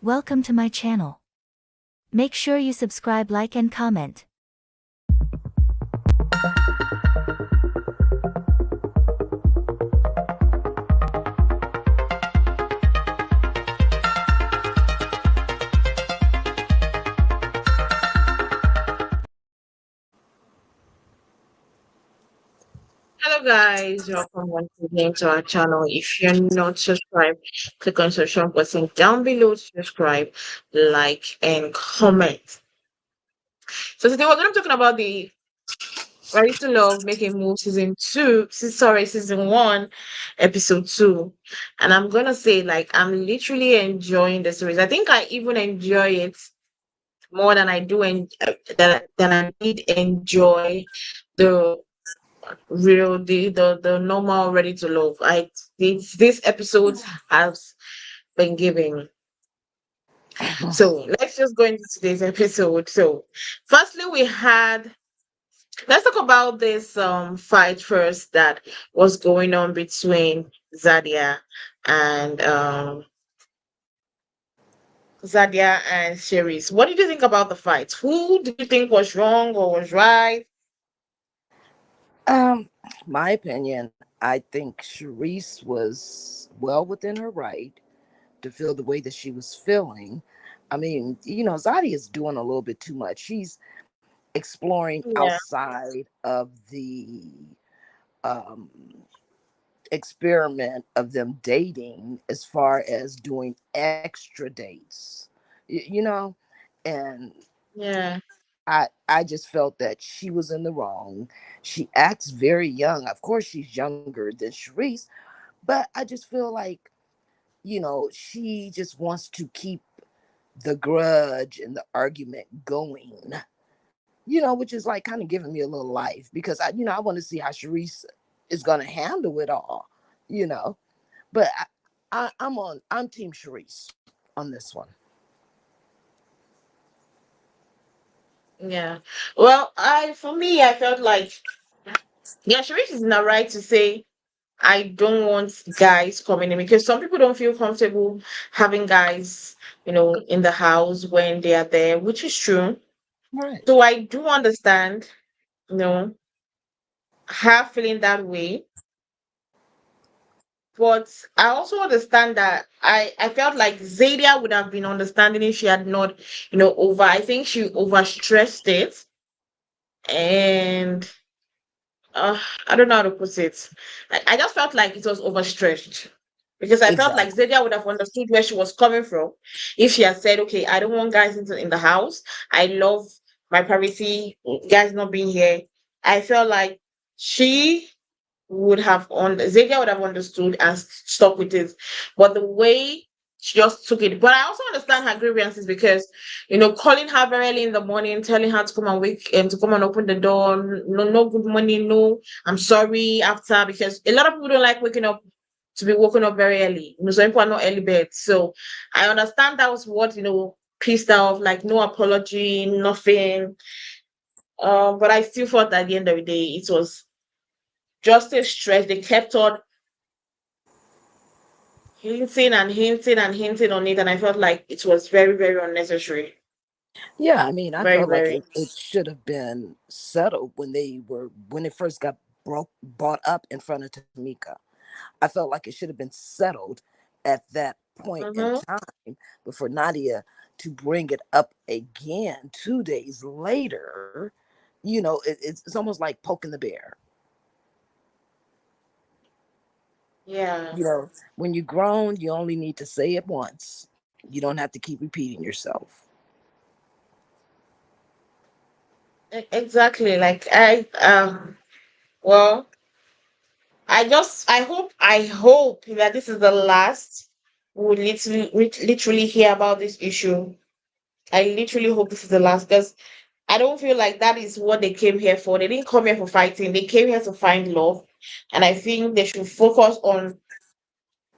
Welcome to my channel. Make sure you subscribe, like and comment. Hello guys, welcome once again to our channel. If you're not subscribed, click on subscribe button down below to subscribe, like, and comment. So today we're going to be talking about the Ready to Love Making Move season 1, episode 2. And I'm gonna say I'm literally enjoying the series. I think I even enjoy it more than I do and than I did enjoy the the normal Ready to Love. This episode has been giving. So let's just go into today's episode. So firstly let's talk about this fight first that was going on between Zadia and Shareese. What did you think about the fight? Who did you think was wrong or was right? Um, my opinion, I think Shareese was well within her right to feel the way that she was feeling. I mean, Zadia is doing a little bit too much. She's exploring Yeah. outside of the um, experiment of them dating as far as doing extra dates, and Yeah. I just felt that she was in the wrong. She acts very young. Of course, she's younger than Shareese, but I just feel like, she just wants to keep the grudge and the argument going, which is like kind of giving me a little life because I want to see how Shareese is going to handle it all, you know. But I'm Team Shareese on this one. Yeah. Well, for me, I felt like yeah, Sharice is in the right to say I don't want guys coming in because some people don't feel comfortable having guys, in the house when they are there, which is true. Right. So I do understand, you know, her feeling that way. But I also understand that I felt like Zadia would have been understanding if she had not, I think she overstressed it. And I don't know how to put it. I just felt like it was overstretched because I felt like Exactly. Zadia would have understood where she was coming from if she had said, "Okay, I don't want guys in the house. I love my privacy. Guys not being here." I felt like she would have on Xavier would have understood and stuck with it. But the way she just took it. But I also understand her grievances because calling her very early in the morning, telling her to come and to come and open the door, no good morning, no, I'm sorry after because a lot of people don't like waking up to be woken up very early. Some people are not early bed. So I understand that was what pissed her off, like no apology, nothing. But I still thought at the end of the day it was just a stress. They kept on hinting and hinting and hinting on it, and I felt like it was very, very unnecessary. Yeah, I mean, I Very, felt like very. it should have been settled when it first got brought up in front of Tamika. I felt like it should have been settled at that point in Mm-hmm. time, but for Nadia to bring it up again 2 days later, it's almost like poking the bear. Yeah, When you're grown, you only need to say it once. You don't have to keep repeating yourself. exactly. Like well, I hope that this is the last we would literally hear about this issue. I literally hope this is the last because I don't feel like that is what they came here for. They didn't come here for fighting. They came here to find love, and I think they should focus on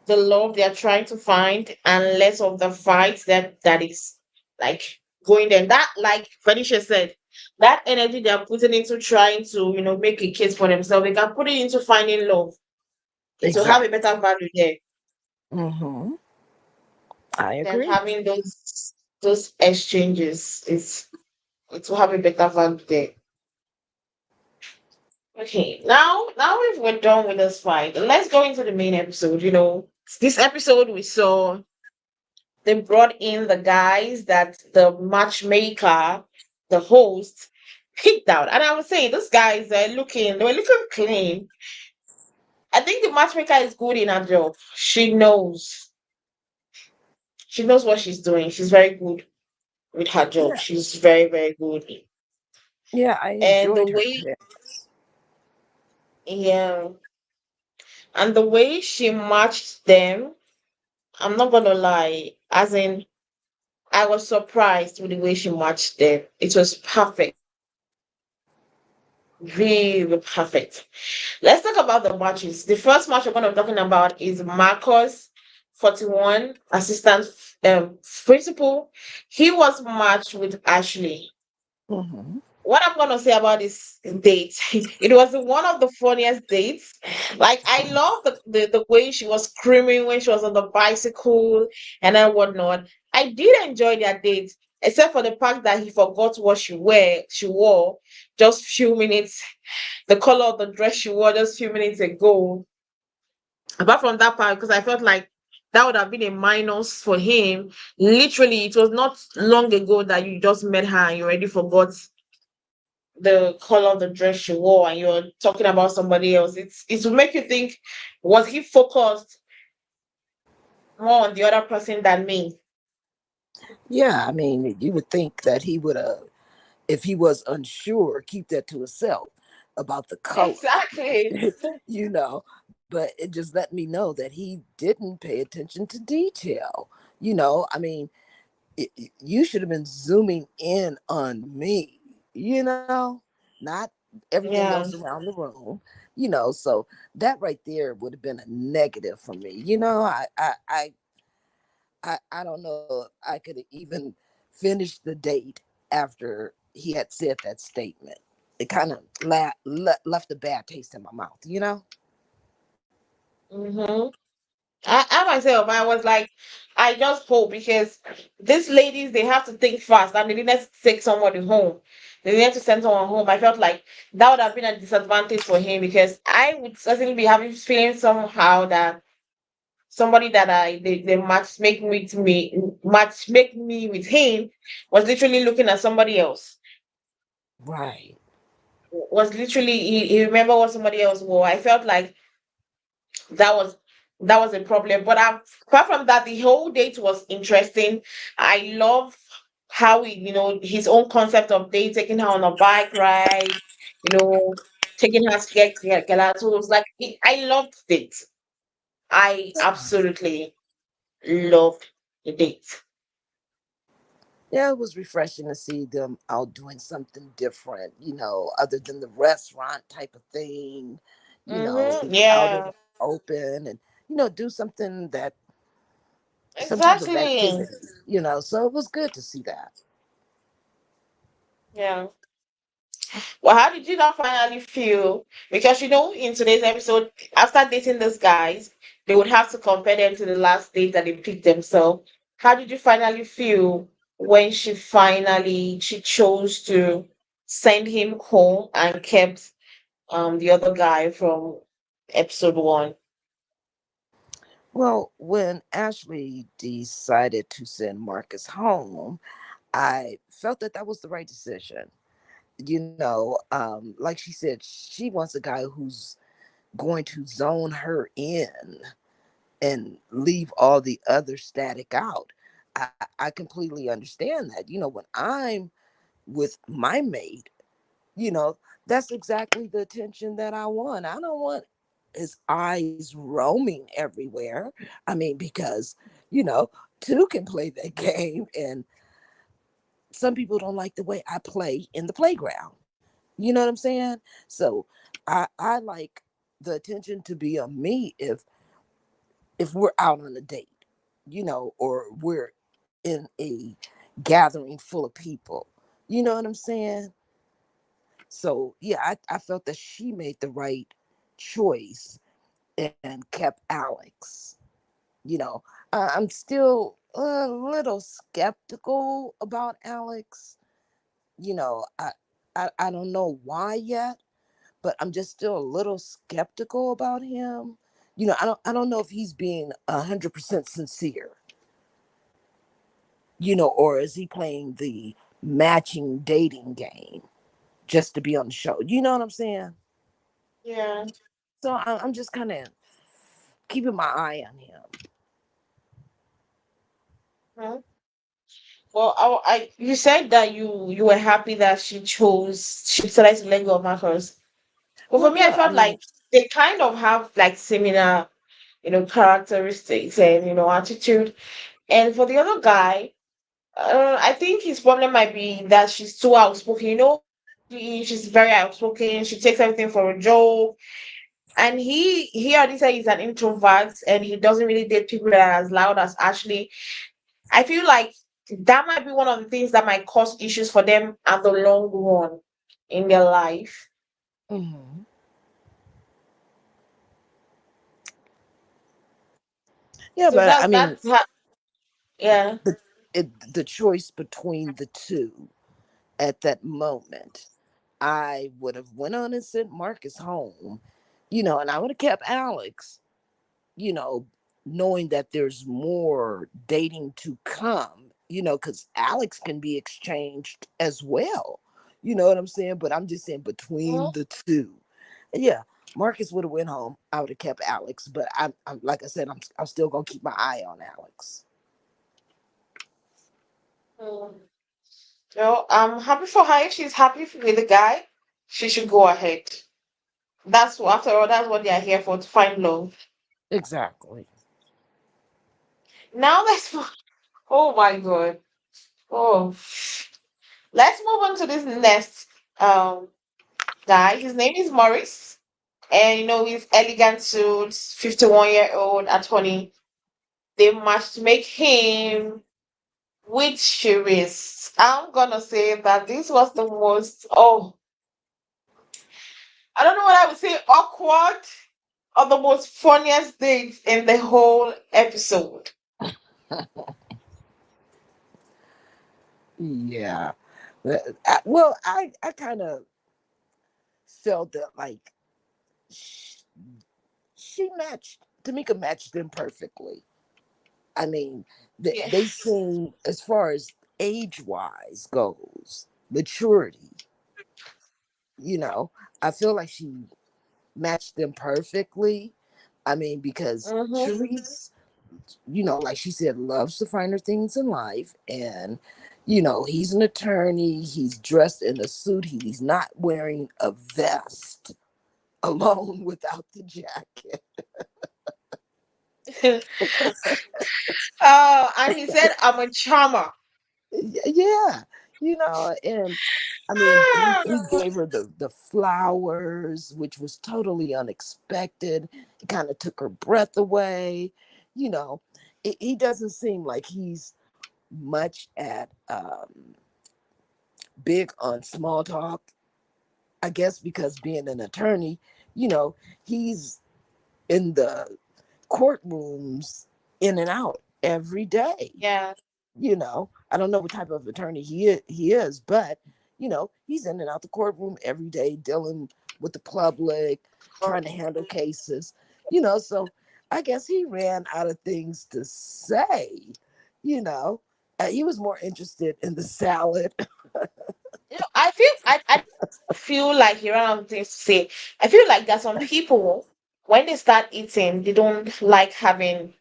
the love they are trying to find and less of the fight that is like going there. That, like Verneashia said, that energy they are putting into trying to make a case for themselves, they can put it into finding love. It will have a Exactly. better value there. Hmm. I Then agree. having those exchanges is it will have a better value there. Okay, now if we're done with this fight, let's go into the main episode. This episode we saw they brought in the guys that the matchmaker, the host, picked out. And I was saying those guys they were looking clean. I think the matchmaker is good in her job. She knows what she's doing. She's very good with her job. Yeah, She's very, very good. yeah, I And the enjoyed her way, picks. yeah, and the way she matched them, I'm not gonna lie, as in, I was surprised with the way she matched them. It was perfect, really perfect. Let's talk about the matches. The first match we're going to be talking about is Marcus, 41, assistant principal. He was matched with Ashlee. Hmm. What I'm gonna say about this date, it was one of the funniest dates. Like I love the way she was screaming when she was on the bicycle and then whatnot. I did enjoy that date, except for the fact that he forgot what she wore just few minutes, the color of the dress she wore just few minutes ago. Apart from that part, because I felt like that would have been a minus for him. Literally, it was not long ago that you just met her and you already forgot the color of the dress she wore and you're talking about somebody else. It will make you think, was he focused more on the other person than me? Yeah, I mean, you would think that he would have, if he was unsure, keep that to himself about the color, Exactly. you know. But it just let me know that he didn't pay attention to detail. I mean, you should have been zooming in on me, not everything else Yeah. around the room, So that right there would have been a negative for me. I don't know if I could have even finished the date after he had said that statement. It kind of left a bad taste in my mouth. Mm-hmm. I myself, I was like, I just hope because these ladies they have to think fast and they needed to take somebody home. They needed to send someone home. I felt like that would have been a disadvantage for him because I would certainly be having feeling somehow that somebody that they match make me with him was literally looking at somebody else. Right. Was literally he remember what somebody else wore. I felt like that was that was a problem. But apart from that, the whole date was interesting. I love how his own concept of date, taking her on a bike ride, you know, taking her to get gelato. It was like I loved it. I absolutely loved the date. Yeah, it was refreshing to see them out doing something different, other than the restaurant type of thing, Mm-hmm. be out in Yeah, the open and, do something that, some type of exactly. activity, so it was good to see that. Yeah. Well, how did you not finally feel? Because in today's episode, after dating these guys, they would have to compare them to the last date that they picked themselves. How did you finally feel when she chose to send him home and kept the other guy from episode one? Well, when Ashley decided to send Marcus home, I felt that that was the right decision. Like she said, she wants a guy who's going to zone her in and leave all the other static out. I completely understand that. When I'm with my mate, you know, that's exactly the attention that I want. I don't want his eyes roaming everywhere. I mean, because, you know, two can play that game, and some people don't like the way I play in the playground. You know what I'm saying? So I like the attention to be on me if we're out on a date, or we're in a gathering full of people. You know what I'm saying? So yeah, I felt that she made the right choice and kept Alex. You know, I'm still a little skeptical about Alex. You know, I don't know why yet, but I'm just still a little skeptical about him. You know, I don't know if he's being 100% sincere. You know, or is he playing the matching dating game just to be on the show? You know what I'm saying? Yeah. So I'm just kind of keeping my eye on him. Mhm. Well, you said that you were happy that she decided to let go of Marcus. But for Well, me, I yeah, I felt mean, like they kind of have like similar, characteristics and attitude. And for the other guy, I think his problem might be that she's too outspoken. She's very outspoken. She takes everything for a joke. And he already said he's an introvert and he doesn't really date people that are as loud as Ashley. I feel like that might be one of the things that might cause issues for them at the long run in their life. mhm. Yeah, So but I that's mean, yeah. the the choice between the two at that moment, I would have went on and sent Marcus home, you know, and I would have kept Alex, you know, knowing that there's more dating to come, you know, because Alex can be exchanged as well. You know what I'm saying? But I'm just saying between Mhm. the two. Yeah, Marcus would have went home. I would have kept Alex, but I'm like I said, I'm still gonna keep my eye on Alex. Mm. I'm happy for her. If she's happy with the guy, she should go ahead. After all, that's what they are here for, to find love. Exactly. Now oh my god. Oh, let's move on to this next um guy. His name is Morris. And his elegant suits, 51-year-old attorney. They must make him with Shareese. I'm gonna say that this was the most, I don't know what I would say, awkward or the most funniest date in the whole episode. Yeah. Well, I kind of felt that like sh- she matched Tamika matched them perfectly. I mean, Yeah. they seem, as far as age wise goes, maturity, you know, I feel like she matched them perfectly. I mean, because Mm-hmm. Sharice, you know, like she said, loves the finer things in life. And, you know, he's an attorney. He's dressed in a suit. He's not wearing a vest alone without the jacket. And he said, I'm a charmer. Yeah, you know, and I mean, he gave her the flowers, which was totally unexpected. It kind of took her breath away. You know, he doesn't seem like he's much at big on small talk. I guess because being an attorney, you know, he's in the courtrooms in and out every day. Yeah. You know, I don't know what type of attorney he is, but you know, he's in and out the courtroom every day dealing with the public, trying to handle cases. You know, so I guess he ran out of things to say. You know, he was more interested in the salad. I feel like you ran out of things to say. I feel like there's some people when they start eating, they don't like having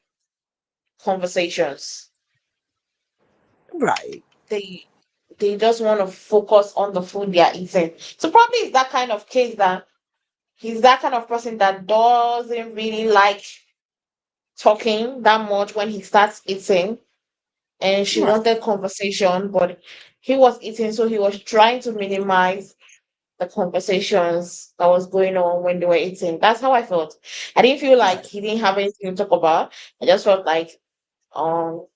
conversations. Right, They they just want to focus on the food they are eating. So probably it's that kind of case that he's that kind of person that doesn't really like talking that much when he starts eating. And she right, wanted conversation, but he was eating, so he was trying to minimize the conversations that was going on when they were eating. That's how I felt. I didn't feel like right, he didn't have anything to talk about. I just felt like um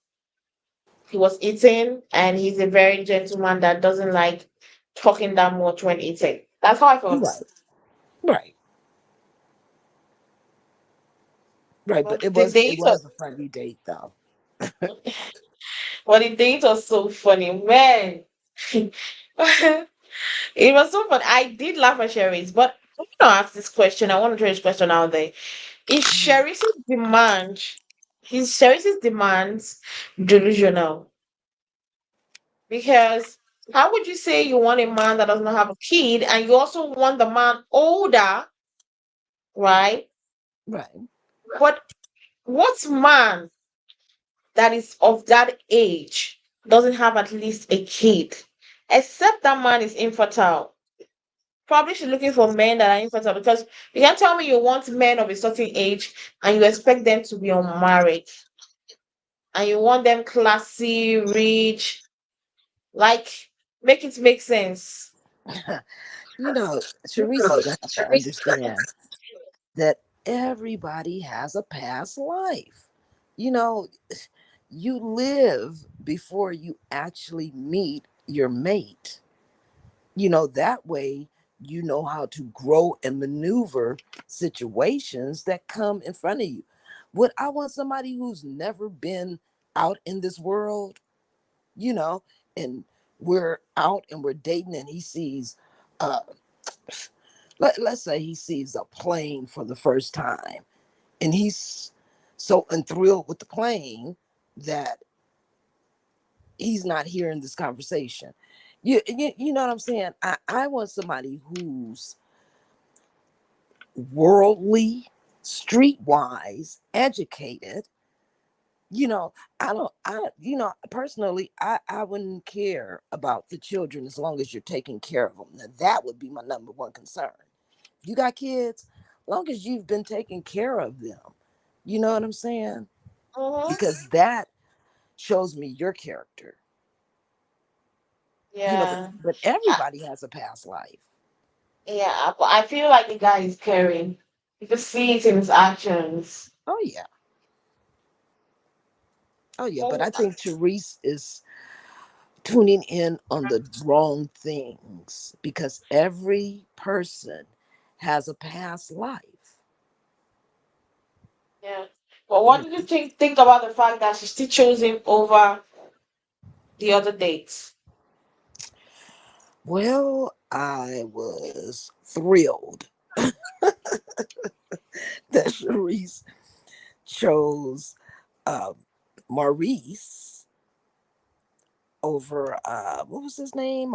he was eating and he's a very gentleman that doesn't like talking that much when eating. That's how I felt. right, right. Right, but But the it date was was a funny date though. but the date was so funny, man. It was so fun. I did laugh at Sherry's, but I'm gonna ask this question. I want to throw this question out there. Is Mhm. Sharice's demands delusional? Because how would you say you want a man that does not have a kid and you also want the man older, right? Right. But what man that is of that age doesn't have at least a kid? Except that man is infertile. Probably she's looking for men that are infertile because you can't tell me you want men of a certain age and you expect them to be unmarried and you want them classy, rich, like make it make sense. You know, Sharice is gonna have to understand that everybody has a past life. You know, you live before you actually meet your mate. That way you know how to grow and maneuver situations that come in front of you. Would I want somebody who's never been out in this world, you know, and we're out and we're dating and he sees uh let's say he sees a plane for the first time and he's so enthralled with the plane that he's not hearing this conversation. You know what I'm saying? I want somebody who's worldly, streetwise, educated. You know, personally, I wouldn't care about the children as long as you're taking care of them. Now, that would be my number one concern. You got kids, long as you've been taking care of them. You know what I'm saying? Mm-hmm. Because that shows me your character. But Yeah. I, everybody has a past life. yeah, but I feel like the guy is caring. You can see it in his actions. Oh yeah. Oh yeah. But I Oh, think Therese is tuning in on the wrong things because every person has a past life. yeah. But what You did you know? think about the fact that she still chose him over the other dates? Well, I was thrilled that Therese chose uh, Maurice over what was his name?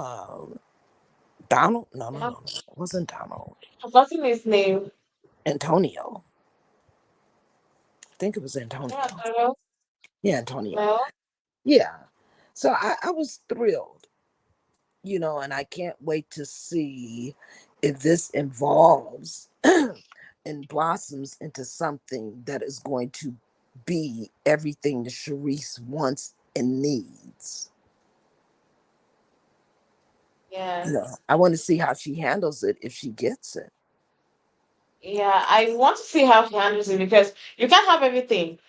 Donald? No, no, Yeah, no, no. It wasn't Donald. forgotten his name. Antonio. I think it was Yeah, Antonio. Taro. Yeah, Antonio. No. Yeah. So I was thrilled, and I can't wait to see if this evolves and blossoms into something that is going to be everything that Sharice wants and needs. Yeah. I want to see how she handles it if she gets it. Yeah, I want to see how she handles it because you can't have everything.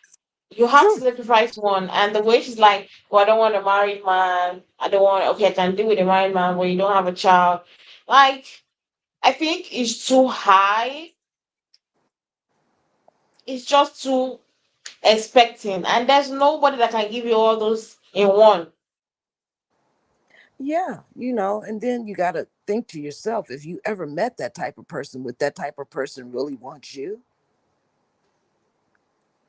You have to True. sacrifice one. And the way she's like, well, I don't want a married man. I don't want, okay, I can deal with a married man where you don't have a child. Like, I think it's too high. It's just too expecting. And there's nobody that can give you all those in one. Yeah, and then you got to think to yourself, if you ever met that type of person, would that type of person really want you?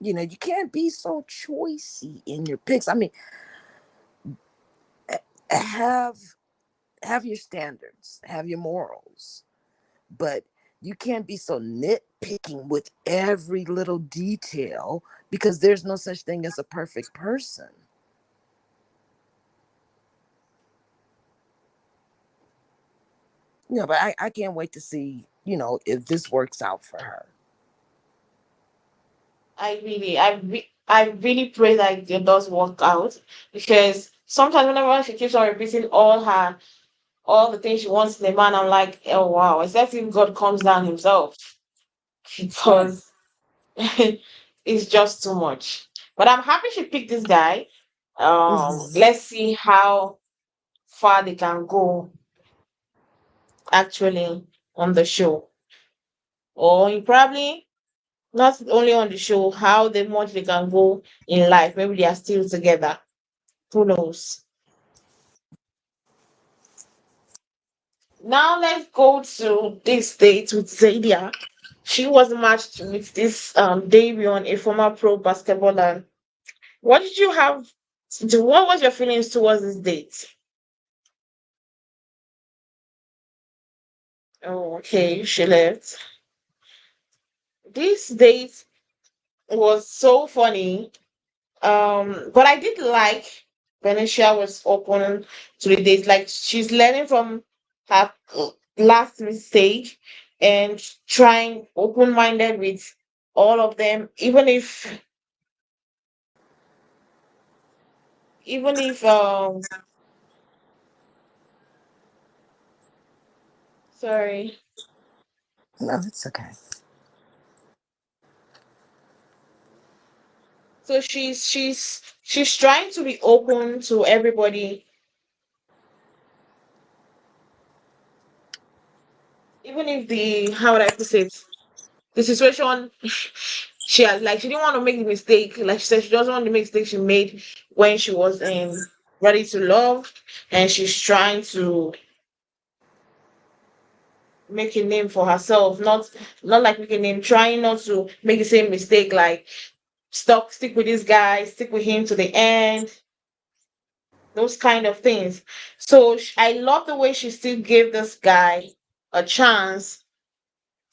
You can't be so choicey in your picks. I mean, have have your standards, have your morals, but you can't be so nitpicking with every little detail because there's no such thing as a perfect person. But I can't wait to see, if this works out for her. I really pray that it does work out because sometimes whenever she keeps on repeating all the things she wants in a man, I'm like, oh wow, except if God comes down himself Right. because it's just too much. But I'm happy she picked this guy. Mhm. Let's see how far they can go actually on the show. Or he probably not only on the show, how they much they can go in life. Maybe they are still together. Who knows? Now let's go to this date with Zadia. She was matched with this Davion, a former pro basketballer. What did you have? What was your feelings towards this date? Oh, okay, she left. This date was so funny. But I did like Verneashia was open to the date. Like she's learning from her last mistake and trying open-minded with all of them, even if sorry. No, it's okay. So she's trying to be open to everybody, even if the how would I put it? The situation she has like she didn't want to make the mistake. Like she said, she doesn't want the mistake she made when she was ready to love, and she's trying to make a name for herself. Not like make a name, trying not to make the same mistake. Like stick with this guy, stick with him to the end. Those kind of things. So I love the way she still gave this guy a chance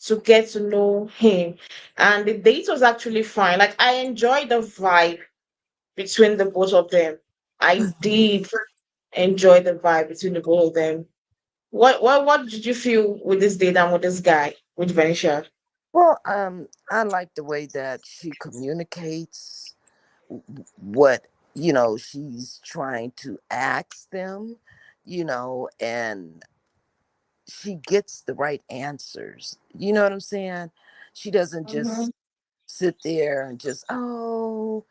to get to know him, and the date was actually fine. Like I enjoyed the vibe between the both of them. I did enjoy the vibe between the both of them. What did you feel with this date and with this guy, with Venetia? Well, I like the way that she communicates what she's trying to ask them, and she gets the right answers. You know what I'm saying? She doesn't Mm-hmm. just sit there and just, oh,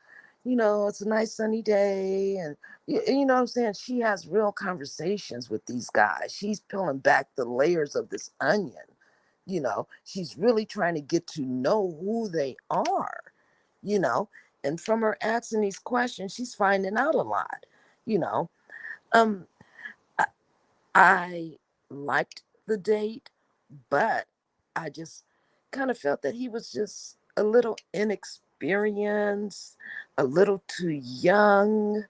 it's a nice sunny day. And you know what I'm saying? She has real conversations with these guys. She's peeling back the layers of this onion. She's really trying to get to know who they are, you know. And from her asking these questions, she's finding out a lot, you know. Um, I, I liked the date, but I just kind of felt that he was just a little inexperienced, a little too young,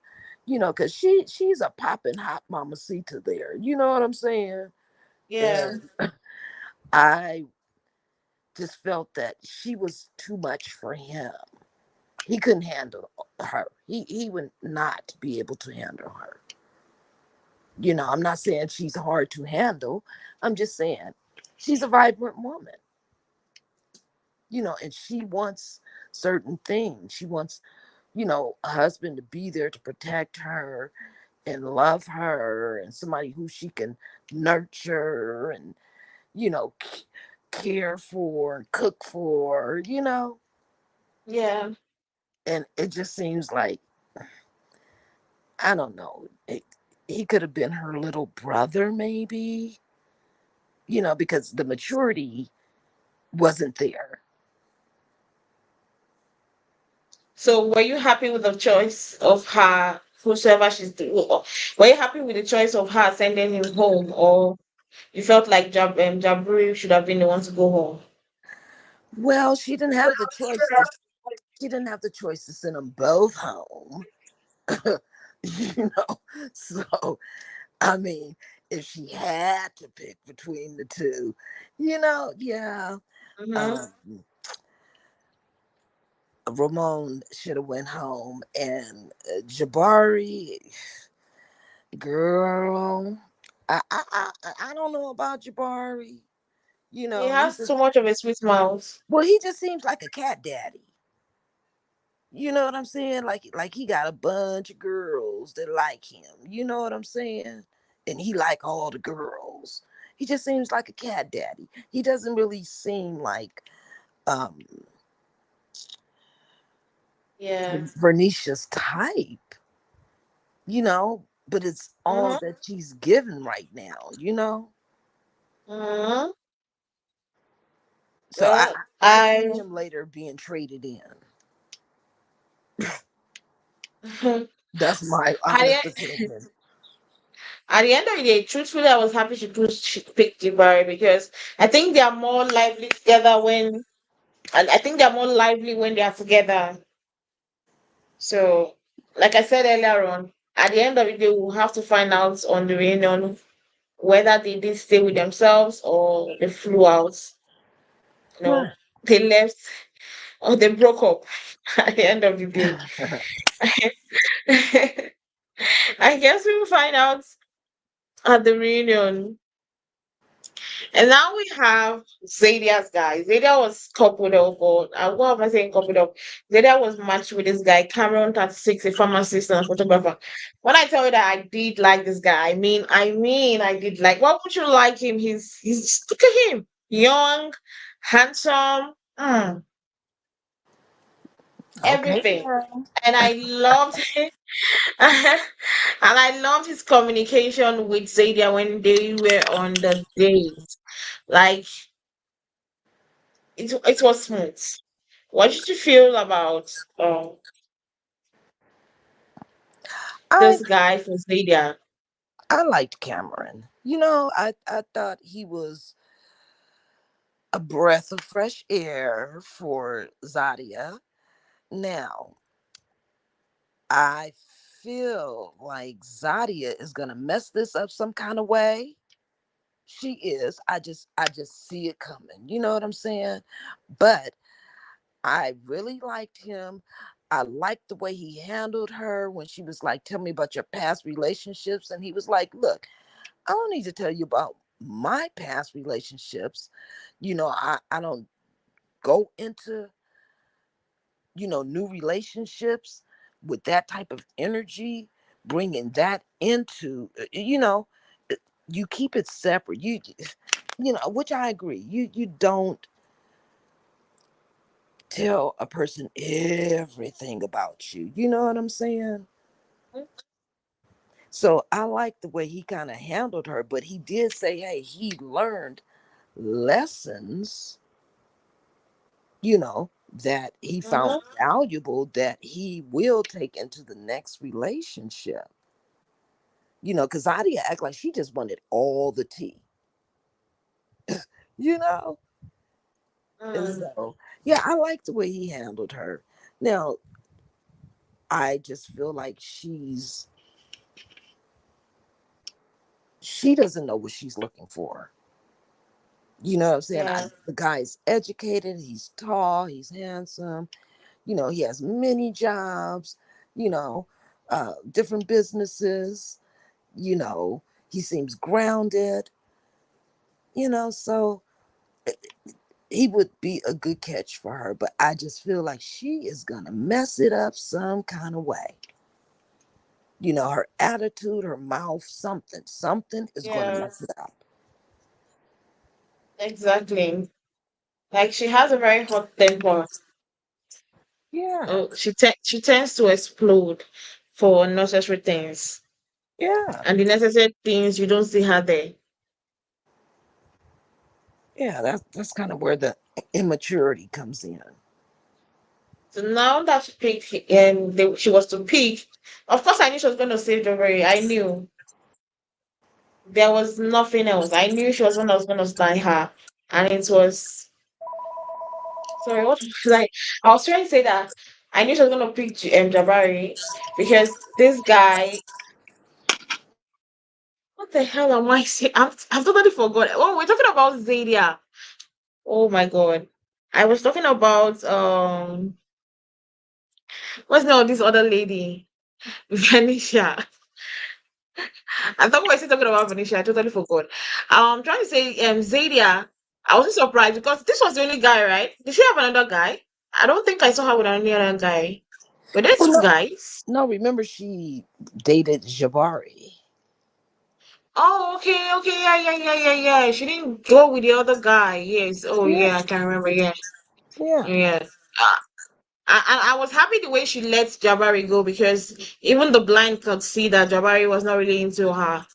because she's a popping hot mamacita there. You know what I'm saying? Yeah. And I just felt that she was too much for him. He couldn't handle her. He would not be able to handle her. I'm not saying she's hard to handle. I'm just saying she's a vibrant woman, and she wants certain things. She wants, a husband to be there to protect her and love her, and somebody who she can nurture and, you know, c- care for and cook for, Yeah. And it just seems like, I don't know, he could have been her little brother, maybe, because the maturity wasn't there. So were you happy with the choice of her, whosoever she's doing? Were you happy with the choice of her sending him home, or you felt like Jabri should have been the one to go home? Well, she didn't have the choice to send them both home. you know so I mean, if she had to pick between the two, yeah, Mm-hmm. um Ramon should have went home, and Jabari, girl, I don't know about Jabari. He He has just too much of a sweet mouth. well, he just seems like a cat daddy. You know what I'm saying? Like he got a bunch of girls that like him. You know what I'm saying? And he like all the girls. He just seems like a cat daddy. He doesn't really seem like um Yeah. Vernicia's type, but it's all Mm-hmm. that she's given right now. Mm-hmm. So Well, I see I him later being traded in. at That's my honest the opinion. at the end of the day, truthfully, I was happy she picked Jabari because I think they are more lively together when, and I think they are more lively when they are together. So, like I said earlier on, at the end of the day, we'll have to find out on the reunion whether they did stay with themselves or they flew out. You know, Right. they left or they broke up. At the end of the day, I guess we will find out at the reunion. And now we have Zadia's guy. Zadia was coupled up, or what am I saying coupled up? Zadia was matched with this guy, Cameron 36, a pharmacist and a photographer. When I tell you that I did like this guy, I did like. Why would you like him? He's look at him, young, handsome, Okay. everything. And I loved it. And I loved his communication with Zadia when they were on the date. Like it was smooth. What did you feel about I this guy for Zadia? I liked Cameron. I thought he was a breath of fresh air for Zadia. Now, I feel like Zadia is gonna mess this up some kind of way. She is. I just see it coming. You know what I'm saying? But I really liked him. I liked the way he handled her when she was like, "Tell me about your past relationships." And he was like, "Look, I don't need to tell you about my past relationships. I don't go into, new relationships with that type of energy, bringing that into, uh, you keep it separate. Which I agree. You don't tell a person everything about you. You know what I'm saying? So I like the way he kind of handled her, but he did say, hey, he learned lessons, that he found Mm-hmm, valuable that he will take into the next relationship. Because Adia act like she just wanted all the tea, you know? And mm, so, yeah, I like the way he handled her. Now, I just feel like she doesn't know what she's looking for. You know what I'm saying? yeah, The guy's educated, he's tall, he's handsome, he has many jobs, you know, different businesses, you know, he seems grounded, so he would be a good catch for her. But I just feel like she is going to mess it up some kind of way. Her attitude, her mouth, something is going to yeah, mess it up. exactly. Like she has a very hot temper. Yeah, Oh, she tends to explode for unnecessary things, yeah, and the necessary things you don't see her there. yeah. That's kind of where the immaturity comes in. So now that she picked, she was to pick. Of course, I knew she was going to save Jabari. I knew there was nothing else. I knew she was one that was going to stand her, and it was sorry. What was I? I was trying to say that I knew she was going to pick Jabari because this guy. What the hell am I saying? I've totally forgot. Oh, we're talking about Zadia. Oh my god. I was talking about what's the name of this other lady? Verneashia. I thought we were still talking about Verneashia. I totally forgot. I'm trying to say Zadia. I wasn't surprised because this was the only guy, right? Did she have another guy? I don't think I saw her with any other guy. But there Well, two no, guys. no. Remember, she dated Jabari. Oh, okay, okay, yeah. She didn't go with the other guy. Yes. Oh, Yeah, yeah, I can remember. Yeah, yeah. yeah. I was happy the way she let Jabari go because even the blind could see that Jabari was not really into her.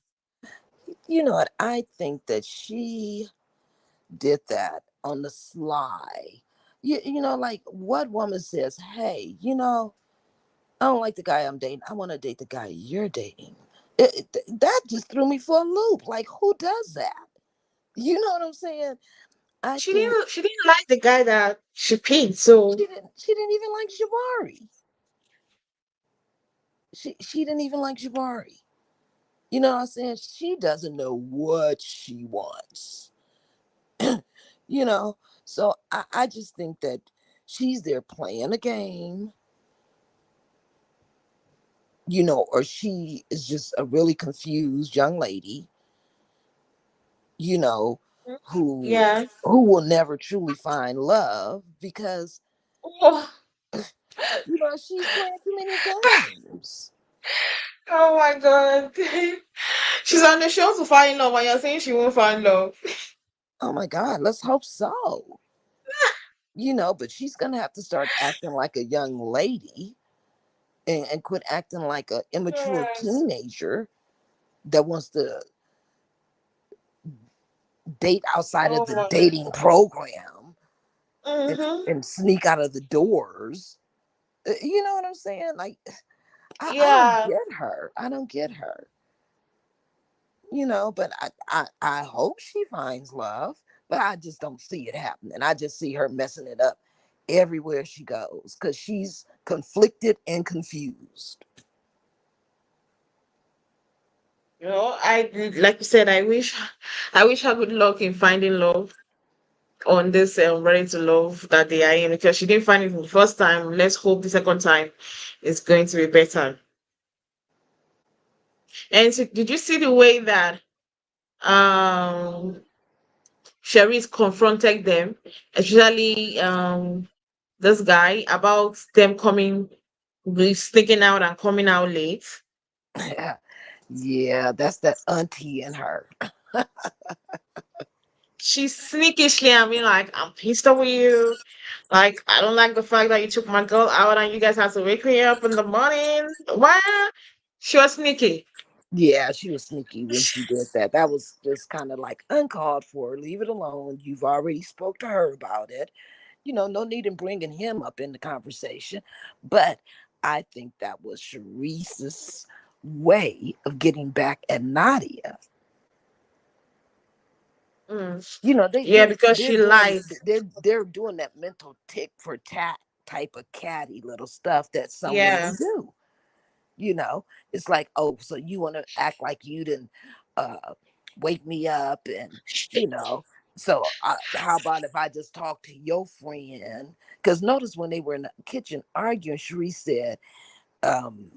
You know what? I think that she did that on the sly. Like what woman says, hey, I don't like the guy I'm dating. I want to date the guy you're dating. That just threw me for a loop. Like, who does that? You know what I'm saying? I think She didn't like the guy that she picked. So she didn't even like Jabari. She didn't even like Jabari. You know what I'm saying? She doesn't know what she wants. you know, so I just think that she's there playing a game, or she is just a really confused young lady, you know, who yeah. who will never truly find love because Oh, she's playing too many games. oh my god. She's on the show to find love, and you're saying she won't find love. Oh my God, let's hope so. But she's gonna have to start acting like a young lady and quit acting like an immature Yes. teenager that wants to date outside of Oh the my. dating program and, Mm-hmm. and sneak out of the doors. You know what I'm saying? Like, I don't Yeah. get her. I don't get her. But I hope she finds love, but I just don't see it happening. I just see her messing it up everywhere she goes because she's conflicted and confused. Like you said, I wish her good luck in finding love on this Ready to Love that they are in, because she didn't find it the first time. Let's hope the second time is going to be better. And so, did you see the way that um Shareese confronted them, especially this guy, about them sneaking out and coming out late? Yeah, that's that auntie in her. She's sneakishly, I mean, like, I'm pissed off with you. Like, I don't like the fact that you took my girl out and you guys have to wake me up in the morning. Why? She was sneaky. Yeah, she was sneaky when she did that. That was just kind of like uncalled for. Leave it alone. You've already spoke to her about it. No need in bringing him up in the conversation. But I think that was Shareese's way of getting back at Nadia. Mm. They Yeah, they're because they're she doing lied. they're doing that mental tick for tat type of catty little stuff that some women Yeah. do. you know it's like, oh, so you want to act like you didn't uh wake me up, and so how about if I just talk to your friend? Because notice when they were in the kitchen arguing, Cherie said, um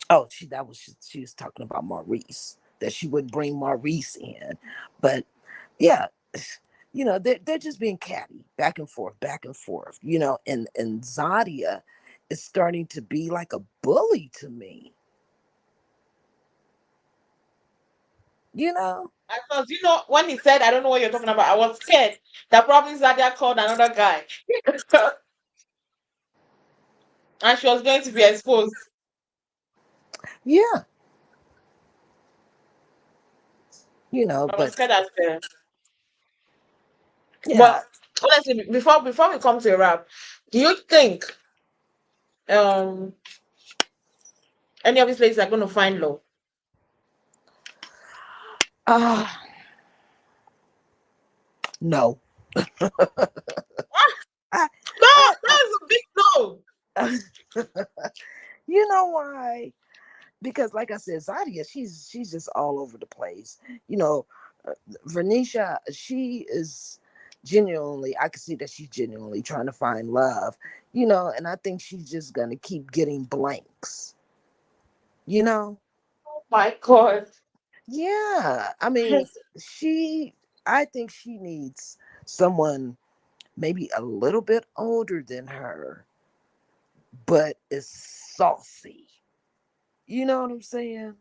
oh, she was talking about Maurice, that she wouldn't bring Maurice in. But yeah, they're just being catty, back and forth, and Zadia is starting to be like a bully to me. you know I thought, when he said, I don't know what you're talking about, I was scared that probably Zadia called another guy. And she was going to be exposed. yeah, I was but scared as well. yeah. But honestly, before we come to a wrap, do you think um any of these ladies are going to find love? uh no. I, No, I, that's a big no. I you know why? Because like I said, Zadia, she's just all over the place. You know, uh, Verneashia, she is genuinely, I can see that she's genuinely trying to find love, and I think she's just gonna keep getting blanks, you know? Oh my God. Yeah. I mean, she I think she needs someone maybe a little bit older than her, but is saucy. You know what I'm saying?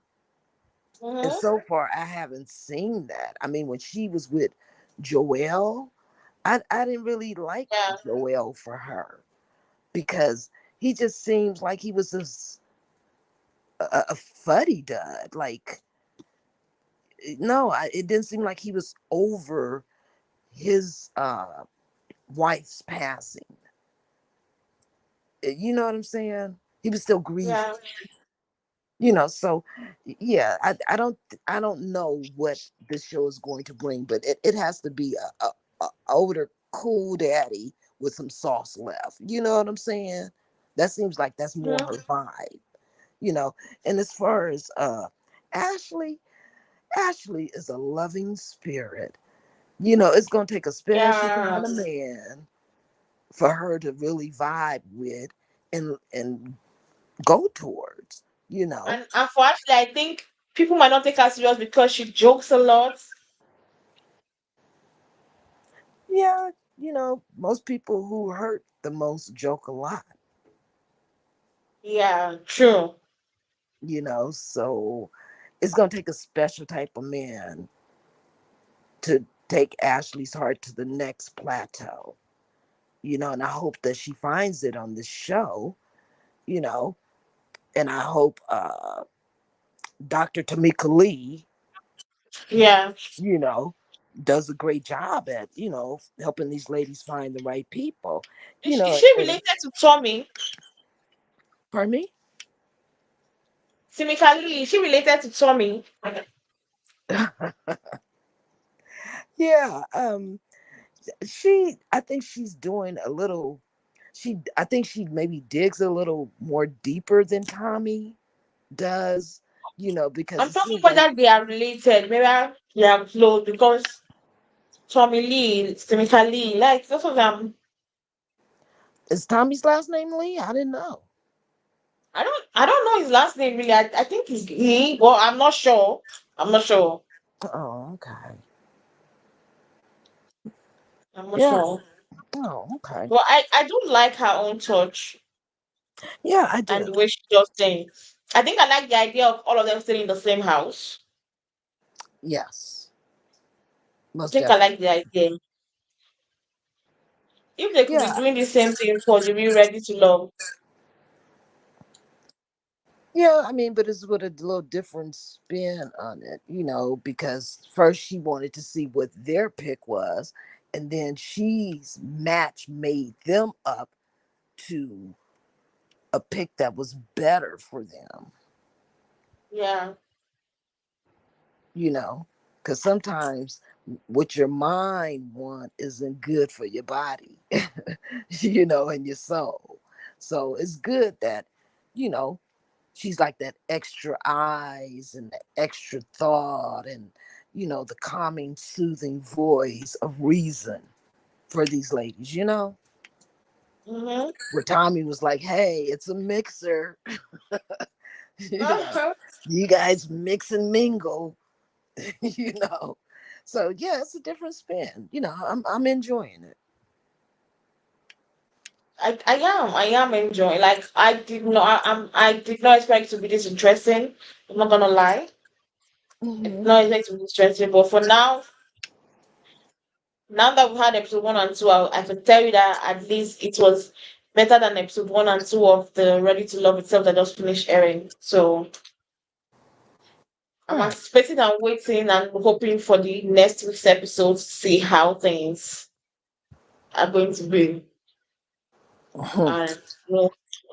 And Mm-hmm. so far, I haven't seen that. I mean, when she was with Joel, I didn't really like Yeah. Joel for her because he just seems like he was just a fuddy dud. Like, no, it didn't seem like he was over his wife's passing. You know what I'm saying? He was still grieving. Yeah. So yeah, I don't know what this show is going to bring, but it has to be a older cool daddy with some sauce left. You know what I'm saying? That seems like that's more Mhm. her vibe. you know and as far as Ashlee, Ashlee is a loving spirit. It's going to take a special Yeah. kind of man for her to really vibe with and go towards you know And for Ashley, I think people might not take her serious because she jokes a lot. Yeah, most people who hurt the most joke a lot, Yeah, true. so it's going to take a special type of man to take Ashlee's heart to the next plateau, and I hope that she finds it on this show, you know, and I hope Dr. Tamica Lee, Yeah. you know, does a great job at, helping these ladies find the right people, Is she and related to Tommy? pardon me? Simically, is she related to Tommy? Yeah, I think she's doing a little, I think she maybe digs a little more deeper than Tommy does, because I'm it talking seems like, whether they are related, maybe they are close because Tommy Lee, Simically, like both of them. is Tommy's last name Lee? I didn't know. I don't know his last name really. I think he's he, but I'm not sure. I'm not sure. Oh, okay. I'm not Yeah. sure. Oh, okay. But I do like her own touch Yeah, I and do. the way she does things. I think I like the idea of all of them staying in the same house. Yes, I most think I definitely. like the idea. If they could be Yeah. doing the same thing for the real Ready to Love, Yeah, I mean, but it's with a little different spin on it, because first she wanted to see what their pick was, and then she's match made them up to a pick that was better for them, yeah. you know, because sometimes what your mind want isn't good for your body, and your soul. So it's good that, you know, she's like that extra eyes and the extra thought and, the calming, soothing voice of reason for these ladies, Mm-hmm. where Tommy was like, hey, it's a mixer, you know, Uh-huh. you guys mix and mingle, you know. So yeah, it's a different spin. I'm enjoying it. I am enjoying. Like I did not expect it to be this interesting. I'm not gonna lie. I did Hmm. not expect it to be interesting, but for now that we had episode 1 and 2, I could tell you that at least it was better than episode 1 and 2 of the Ready to Love itself that just finished airing. So I'm Right. anticipating and waiting and hoping for the next week's episode to see how things are going to be Mhm. and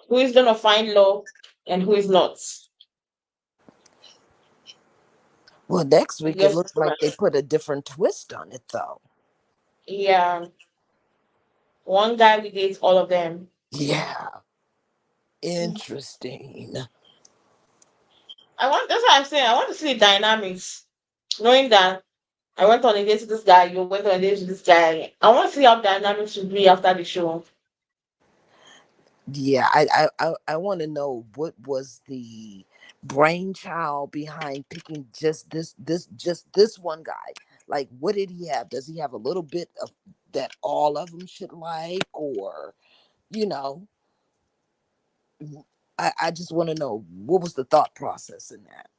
who is gonna find love and who is not. Well, next I week it guess looks like they put a different twist on it, though. yeah, one guy we date all of them. Yeah, Mhm. interesting. That's what I'm saying. I want to see the dynamics, knowing that I went on a date with this guy, you went on a date with this guy. I want to see how dynamics will be after the show. Yeah, I want to know what was the brainchild behind picking just this one guy. Like, what did he have? Does he have a little bit of that all of them should like, or you know? I just want to know what was the thought process in that.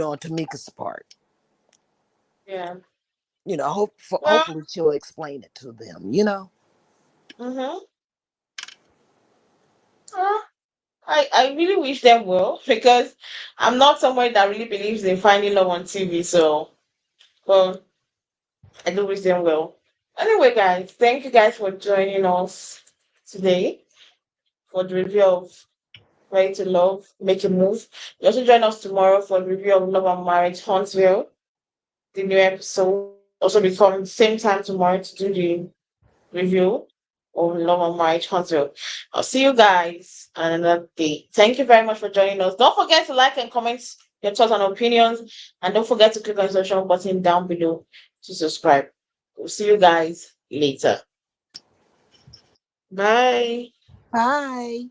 On Tamika's part. Yeah. Well, Hopefully she'll explain it to them. mm-hmm. I really wish them well because I'm not someone that really believes in finding love on TV. So, well, I do wish them well. Anyway, guys, thank you guys for joining us today for the review of Ready to Love, Make a Move. You also join us tomorrow for the review of Love and Marriage Huntsville. The new episode also be coming same time tomorrow to do the review of Love and Marriage Huntsville. I'll see you guys on another day. Thank you very much for joining us. Don't forget to like and comment your thoughts and opinions, and don't forget to click on the subscription button down below to subscribe. We'll see you guys later. Bye. Bye.